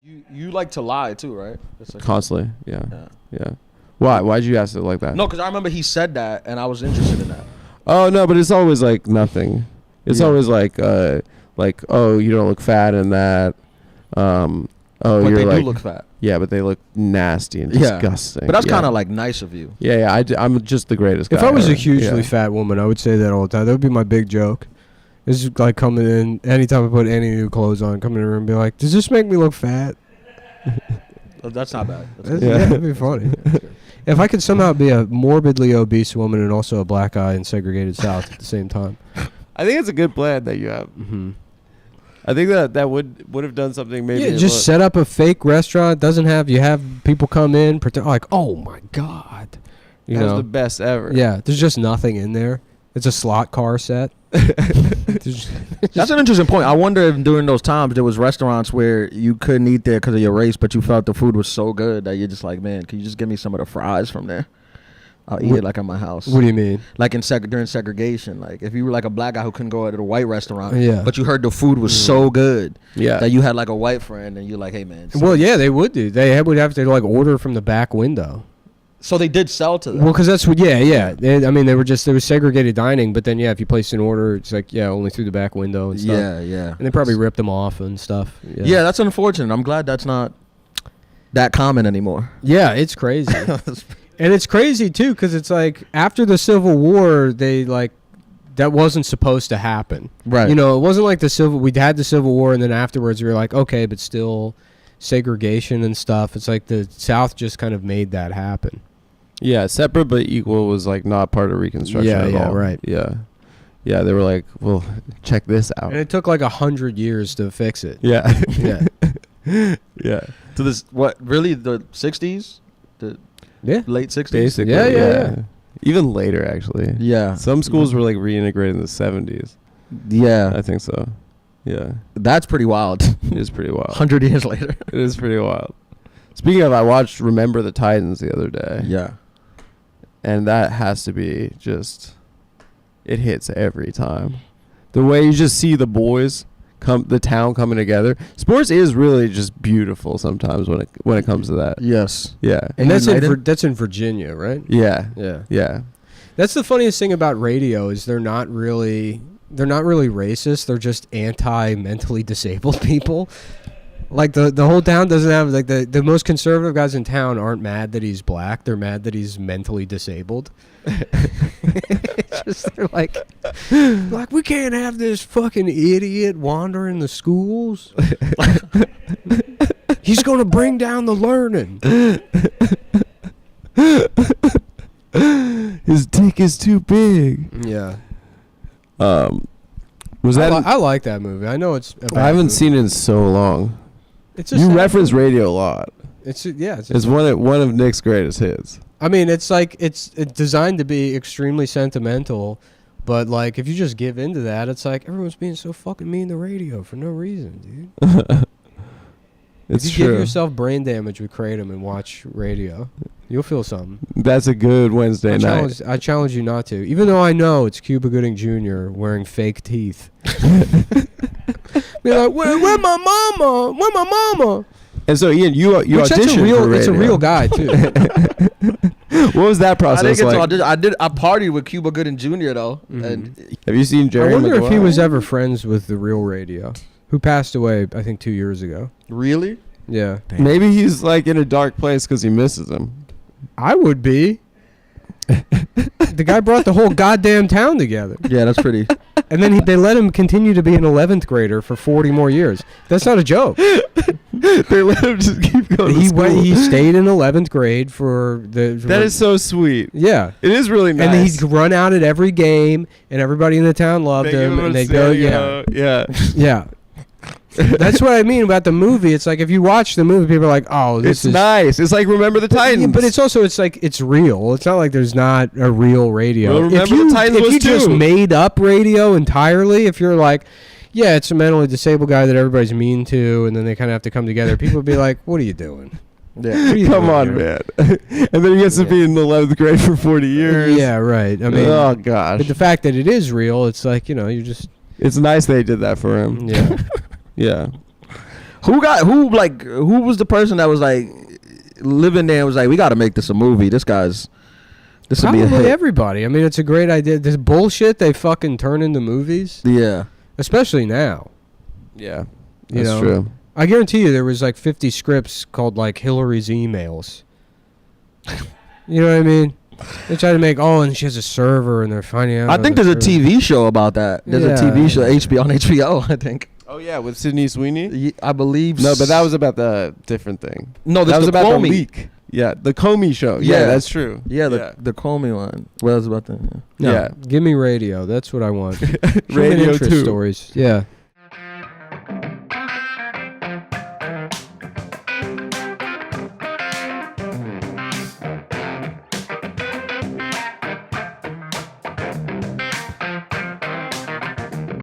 You like to lie too, right? That's like Constantly, yeah. Why? Why'd you ask it like that? No, because I remember he said that, and I was interested in that. Oh no, but it's always like nothing. It's always like oh, you don't look fat in that. Oh, But you're they like, do look fat. Yeah, but they look nasty and disgusting. But that's kind of like nice of you. Yeah. I'm just the greatest guy. If I was ever. a hugely fat woman, I would say that all the time. That would be my big joke. It's just like coming in, anytime I put any new clothes on, come in the room and be like, does this make me look fat? That's not bad. That'd be funny. If I could somehow be a morbidly obese woman and also a black guy in segregated South at the same time. I think it's a good plan that you have. Mm-hmm. I think that would have done something maybe. Yeah, just set up a fake restaurant. You have people come in, pretend like, oh my God. That's the best ever. Yeah, there's just nothing in there. It's a slot car set. That's an interesting point. I wonder if during those times there was restaurants where you couldn't eat there because of your race, but you felt the food was so good that you're just like, man, can you just give me some of the fries from there? I'll eat it like at my house. What do you mean? Like during segregation, like if you were like a black guy who couldn't go to the white restaurant, but you heard the food was so good, that you had like a white friend and you're like, hey man. Well, yeah, they would do. They would have to like order from the back window. So they did sell to them. Well, because that's what. Yeah. There was segregated dining, but then if you placed an order, it's like only through the back window and stuff. Yeah. And they probably ripped them off and stuff. Yeah, that's unfortunate. I'm glad that's not that common anymore. Yeah, it's crazy. And it's crazy too, because it's like after the Civil War, they like that wasn't supposed to happen. Right. It wasn't like we had the Civil War, and then afterwards we were like, okay, but still segregation and stuff. It's like the South just kind of made that happen. Yeah, separate but equal was like not part of Reconstruction at all. Right. Yeah, they were like, well, check this out. And it took like 100 years to fix it. Yeah. Yeah. To this, what, really, the 60s? The late 60s? Basically, yeah. Even later, actually. Yeah. Some schools were like reintegrated in the 70s. Yeah. I think so. Yeah. That's pretty wild. It is pretty wild. 100 years later. It is pretty wild. Speaking of, I watched Remember the Titans the other day. Yeah. And that has to be just, it hits every time. The way you just see the boys the town coming together. Sports is really just beautiful sometimes when it comes to that. Yes. Yeah. And that's in Virginia, right? Yeah. Yeah. That's the funniest thing about radio is they're not really racist. They're just anti-mentally disabled people. Like the whole town doesn't have like the most conservative guys in town aren't mad that he's black. They're mad that he's mentally disabled. It's just they're like we can't have this fucking idiot wandering the schools. He's gonna bring down the learning. His dick is too big. Yeah. Was that? I like that movie. I know it's. I haven't seen it in so long. You reference radio a lot. It's one of Nick's greatest hits. I mean, it's like it's designed to be extremely sentimental, but like if you just give into that, it's like everyone's being so fucking mean to radio for no reason, dude. It's if you true. give yourself brain damage with Kratom and watch radio, you'll feel something. That's a good Wednesday night. I challenge you not to, even though I know it's Cuba Gooding Jr. wearing fake teeth. Be like, where my mama? Where my mama? And so, Ian, you auditioned for radio. It's a real guy too. What was that process like? I partied with Cuba Gooding Jr. though. Mm-hmm. And have you seen Jerry? I wonder Maguire? if he was ever friends with the real radio, who passed away, I think 2 years ago. Really? Yeah. Damn. Maybe he's like in a dark place because he misses him. I would be. The guy brought the whole goddamn town together. Yeah, that's pretty. And then they let him continue to be an 11th grader for 40 more years. That's not a joke. They let him just keep going to school. He stayed in 11th grade for the... That is so sweet. Yeah. It is really nice. And he'd run out at every game, and everybody in the town loved him. And they'd go, yeah. That's what I mean about the movie. It's like if you watch the movie, people are like, "Oh, this is nice." It's like Remember the Titans, but it's also like it's real. It's not like there's not a real radio. Well, Remember the Titans if you just made up radio entirely, if you're like, yeah, it's a mentally disabled guy that everybody's mean to, and then they kind of have to come together, people would be like, "What are you doing?" Yeah, come on, man. And then he gets to be in the 11th grade for 40 years. Yeah, right. I mean, oh gosh. But the fact that it is real, it's like you just. It's nice they did that for him. Yeah. Yeah. Who was the person that was like living there and was like, we got to make this a movie. This would be a Probably hit. everybody. I mean, it's a great idea. This bullshit they fucking turn into movies, Yeah. especially now. Yeah, You that's know? true. I guarantee you there was like 50 scripts called like Hillary's emails. You know what I mean? They try to make, and she has a server and they're finding out. I on think the there's a server. TV show about that. There's a TV show on HBO, I think. Oh yeah, with Sydney Sweeney. I believe. No, but that was about the different thing. No, that this was the about Comey. the leak. Yeah, the Comey show. Yeah, Yeah. that's true. Yeah, the Comey one. Well, it was about the. No, Yeah. give me radio. That's what I want. Human Radio interest 2. stories. Yeah.